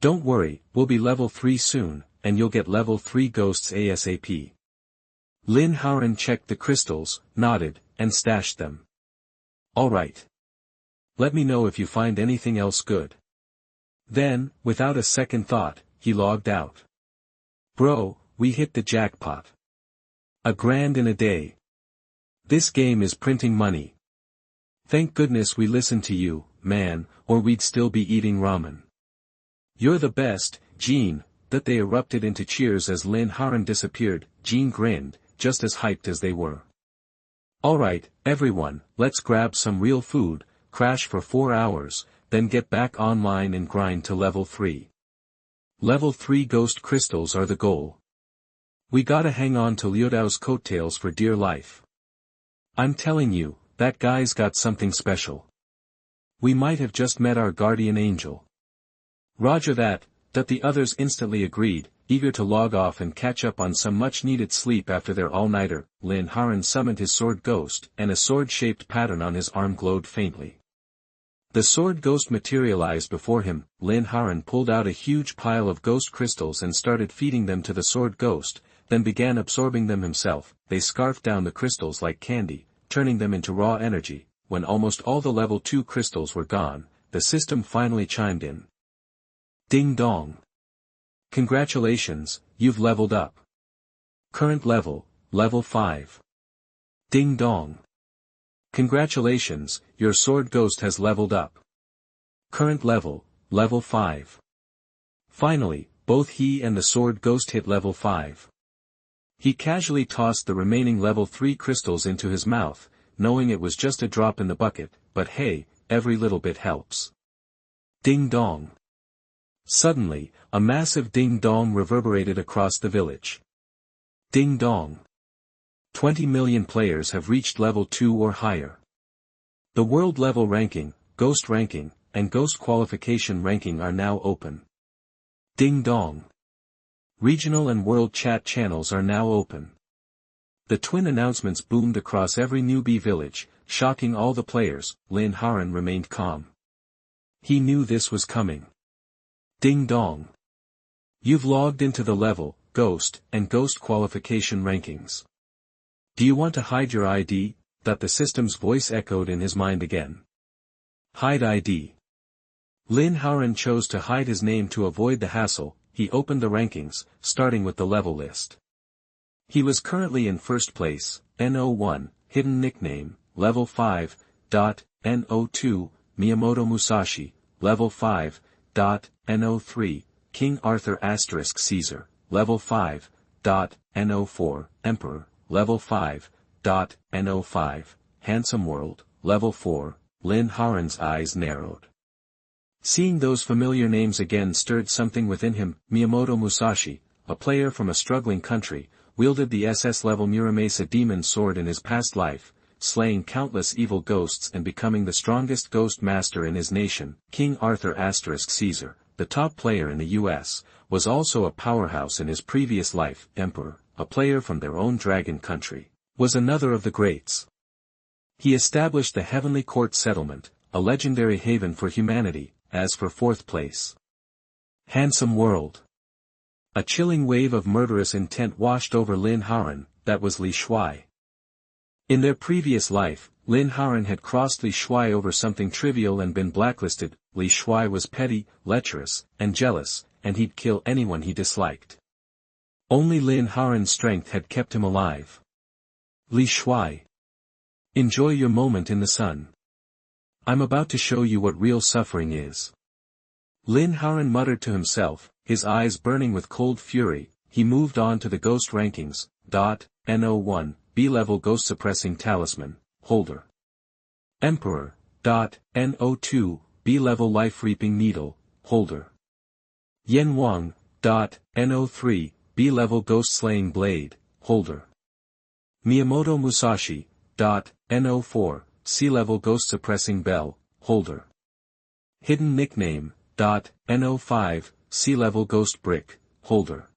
Don't worry, we'll be level 3 soon, and you'll get level 3 ghosts ASAP." Lin Haoran checked the crystals, nodded, and stashed them. "Alright. Let me know if you find anything else good." Then, without a second thought, he logged out. "Bro, we hit the jackpot. $1,000 in a day. This game is printing money. Thank goodness we listened to you, man, or we'd still be eating ramen. You're the best, Gene." They erupted into cheers as Lin Haoran disappeared. Gene grinned, just as hyped as they were. "Alright, everyone, let's grab some real food, crash for 4 hours, then get back online and grind to level 3. Level 3 ghost crystals are the goal. We gotta hang on to Liu Dao's coattails for dear life. I'm telling you, that guy's got something special. We might have just met our guardian angel. Roger that, the others instantly agreed, eager to log off and catch up on some much-needed sleep after their all-nighter. Lin Haoran summoned his sword ghost, and a sword-shaped pattern on his arm glowed faintly. The sword ghost materialized before him. Lin Haoran pulled out a huge pile of ghost crystals and started feeding them to the sword ghost, then began absorbing them himself. They scarfed down the crystals like candy, turning them into raw energy. When almost all the level 2 crystals were gone, the system finally chimed in. Ding dong. Congratulations, you've leveled up. Current level, level 5. Ding dong. Congratulations, your sword ghost has leveled up. Current level, level 5. Finally, both he and the sword ghost hit level 5. He casually tossed the remaining level 3 crystals into his mouth, knowing it was just a drop in the bucket, but hey, every little bit helps. Ding dong. Suddenly, a massive ding-dong reverberated across the village. Ding-dong. 20 million players have reached level 2 or higher. The world level ranking, ghost ranking, and ghost qualification ranking are now open. Ding-dong. Regional and world chat channels are now open. The twin announcements boomed across every newbie village, shocking all the players. Lin Haoran remained calm. He knew this was coming. Ding dong. You've logged into the level, ghost, and ghost qualification rankings. Do you want to hide your ID? That the system's voice echoed in his mind again. Hide ID. Lin Haoran chose to hide his name to avoid the hassle. He opened the rankings, starting with the level list. He was currently in first place, NO1, hidden nickname, level 5, NO2, Miyamoto Musashi, level 5, NO3, King Arthur * Caesar, level 5, NO4, Emperor, level 5, NO5, Handsome World, level 4. Lin Haoran's eyes narrowed. Seeing those familiar names again stirred something within him. Miyamoto Musashi, a player from a struggling country, wielded the SS-level Muramasa demon sword in his past life, slaying countless evil ghosts and becoming the strongest ghost master in his nation. King Arthur * Caesar, the top player in the US, was also a powerhouse in his previous life. Emperor, a player from their own dragon country, was another of the greats. He established the Heavenly Court Settlement, a legendary haven for humanity. As for fourth place, Handsome World. A chilling wave of murderous intent washed over Lin Haoran. That was Li Shuai. In their previous life, Lin Haoran had crossed Li Shuai over something trivial and been blacklisted. Li Shuai was petty, lecherous, and jealous, and he'd kill anyone he disliked. Only Lin Haoran's strength had kept him alive. Li Shuai. Enjoy your moment in the sun. I'm about to show you what real suffering is. Lin Haoran muttered to himself, his eyes burning with cold fury. He moved on to the ghost rankings. NO1, B-level ghost suppressing talisman, holder. Emperor. NO2, B-level life reaping needle, holder. Yen Wang. NO3, B-level ghost slaying blade, holder. Miyamoto Musashi. NO4, C-level ghost suppressing bell, holder. Hidden nickname. NO5, C-level ghost brick, holder.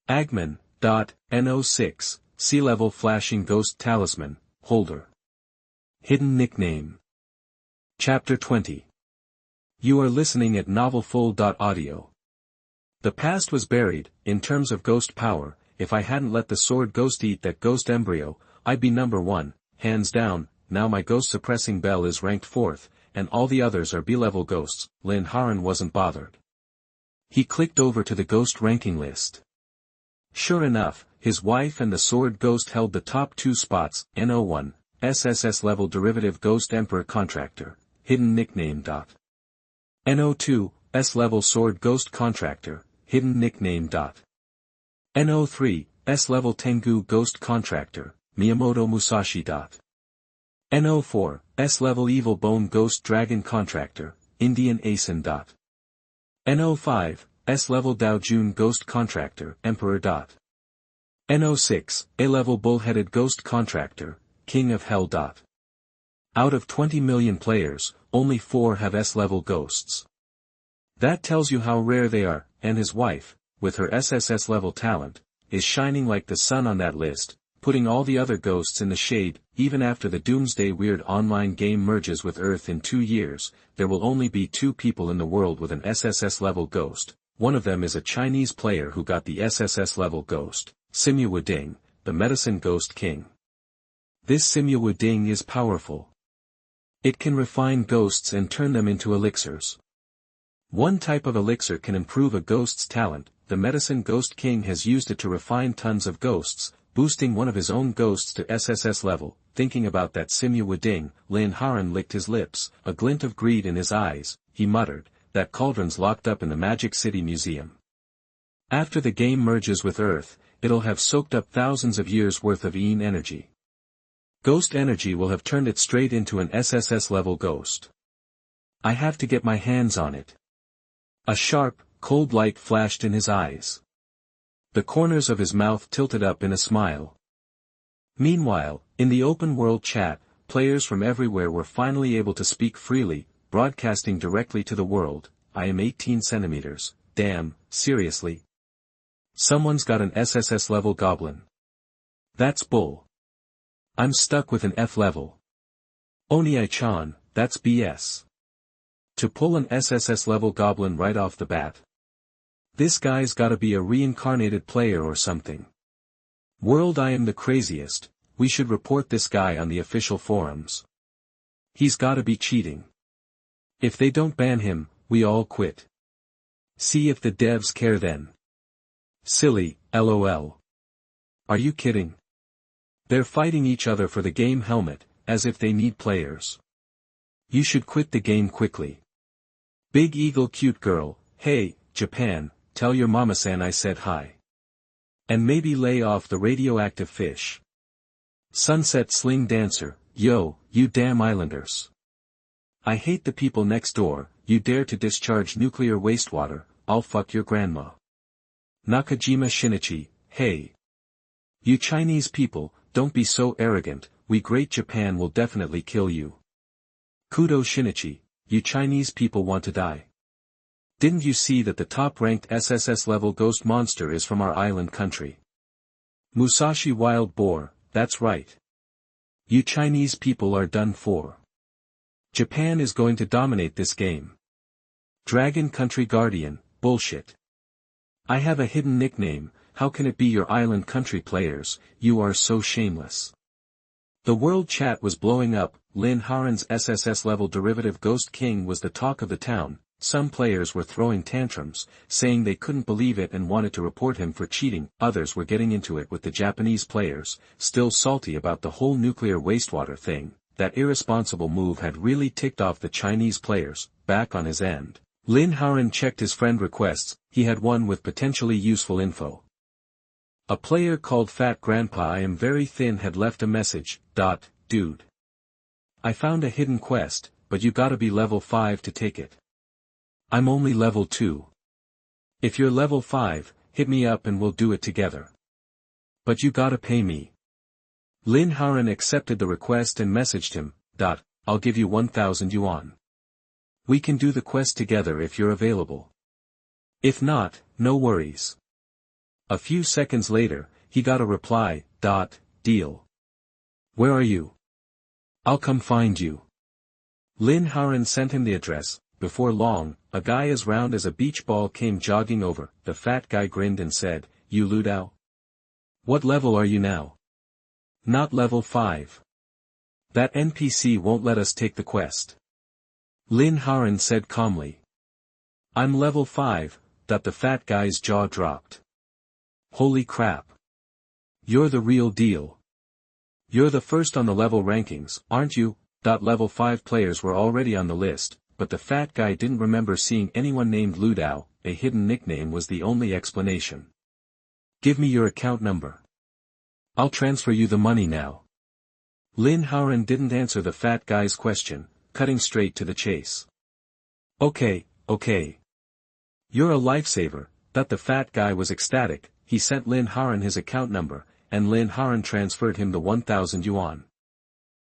Agman. NO6, C-level flashing ghost talisman, holder. Hidden nickname. Chapter 20. You are listening at novelfull.audio. The past was buried. In terms of ghost power, if I hadn't let the sword ghost eat that ghost embryo, I'd be number 1, hands down. Now my ghost suppressing bell is ranked 4th, and all the others are B-level ghosts. Lin Haoran wasn't bothered. He clicked over to the ghost ranking list. Sure enough, his wife and the sword ghost held the top 2 spots. NO1, SSS-level derivative ghost emperor contractor, hidden nickname. NO2, S-level sword ghost contractor, hidden nickname. NO3, S-level Tengu ghost contractor, Miyamoto Musashi. NO4, S-level evil bone ghost dragon contractor, Indian ASIN. NO5, S-level Dow June Ghost Contractor, Emperor. NO6, A-level Bull-headed Ghost Contractor, King of Hell. Out of 20 million players, only 4 have S-level ghosts. That tells you how rare they are, and his wife, with her SSS-level talent, is shining like the sun on that list, putting all the other ghosts in the shade. Even after the Doomsday Weird Online Game merges with Earth in 2 years, there will only be 2 people in the world with an SSS-level ghost. One of them is a Chinese player who got the SSS-level ghost, Simu Wading, the Medicine Ghost King. This Simu Wading is powerful. It can refine ghosts and turn them into elixirs. One type of elixir can improve a ghost's talent. The Medicine Ghost King has used it to refine tons of ghosts, boosting one of his own ghosts to SSS level. Thinking about that Simu Wading, Lin Haoran licked his lips, a glint of greed in his eyes. He muttered, "That cauldron's locked up in the Magic City Museum. After the game merges with Earth, it'll have soaked up thousands of years worth of EN energy. Ghost energy will have turned it straight into an SSS-level ghost. I have to get my hands on it." A sharp, cold light flashed in his eyes. The corners of his mouth tilted up in a smile. Meanwhile, in the open world chat, players from everywhere were finally able to speak freely, broadcasting directly to the world. "I am 18 centimeters, damn, seriously? Someone's got an SSS-level goblin. That's bull. I'm stuck with an F-level. Oniai-chan, that's BS. To pull an SSS-level goblin right off the bat. This guy's gotta be a reincarnated player or something. World, I am the craziest. We should report this guy on the official forums. He's gotta be cheating. If they don't ban him, we all quit. See if the devs care then. Silly, LOL. Are you kidding? They're fighting each other for the game helmet, as if they need players. You should quit the game quickly. Big Eagle Cute Girl, hey, Japan, tell your mama-san I said hi. And maybe lay off the radioactive fish. Sunset Sling Dancer, yo, you damn islanders. I hate the people next door. You dare to discharge nuclear wastewater, I'll fuck your grandma. Nakajima Shinichi, hey. You Chinese people, don't be so arrogant, we Great Japan will definitely kill you. Kudo Shinichi, you Chinese people want to die. Didn't you see that the top-ranked SSS-level ghost monster is from our island country? Musashi Wild Boar, that's right. You Chinese people are done for. Japan is going to dominate this game. Dragon Country Guardian, bullshit. I have a hidden nickname, how can it be your island country players? You are so shameless. The world chat was blowing up. Lin Haoran's SSS-level derivative Ghost King was the talk of the town. Some players were throwing tantrums, saying they couldn't believe it and wanted to report him for cheating. Others were getting into it with the Japanese players, still salty about the whole nuclear wastewater thing. That irresponsible move had really ticked off the Chinese players. Back on his end, Lin Haoran checked his friend requests. He had one with potentially useful info. A player called Fat Grandpa I am very thin had left a message. Dude. I found a hidden quest, but you gotta be level 5 to take it. I'm only level 2. If you're level 5, hit me up and we'll do it together. But you gotta pay me. Lin Haoran accepted the request and messaged him. I'll give you 1,000 yuan. We can do the quest together if you're available. If not, no worries. A few seconds later, he got a reply. Deal. Where are you? I'll come find you. Lin Haoran sent him the address. Before long, a guy as round as a beach ball came jogging over. The fat guy grinned and said, "You Lu Dao? What level are you now?" "Not level 5. That NPC won't let us take the quest." Lin Haoran said calmly. "I'm level 5, the fat guy's jaw dropped. Holy crap. You're the real deal. You're the first on the level rankings, aren't you? Level 5 players were already on the list, but the fat guy didn't remember seeing anyone named Lu Dao. A hidden nickname was the only explanation. "Give me your account number. I'll transfer you the money now." Lin Haoran didn't answer the fat guy's question, cutting straight to the chase. Okay, okay. You're a lifesaver. That the fat guy was ecstatic. He sent Lin Haoran his account number, and Lin Haoran transferred him the 1,000 yuan.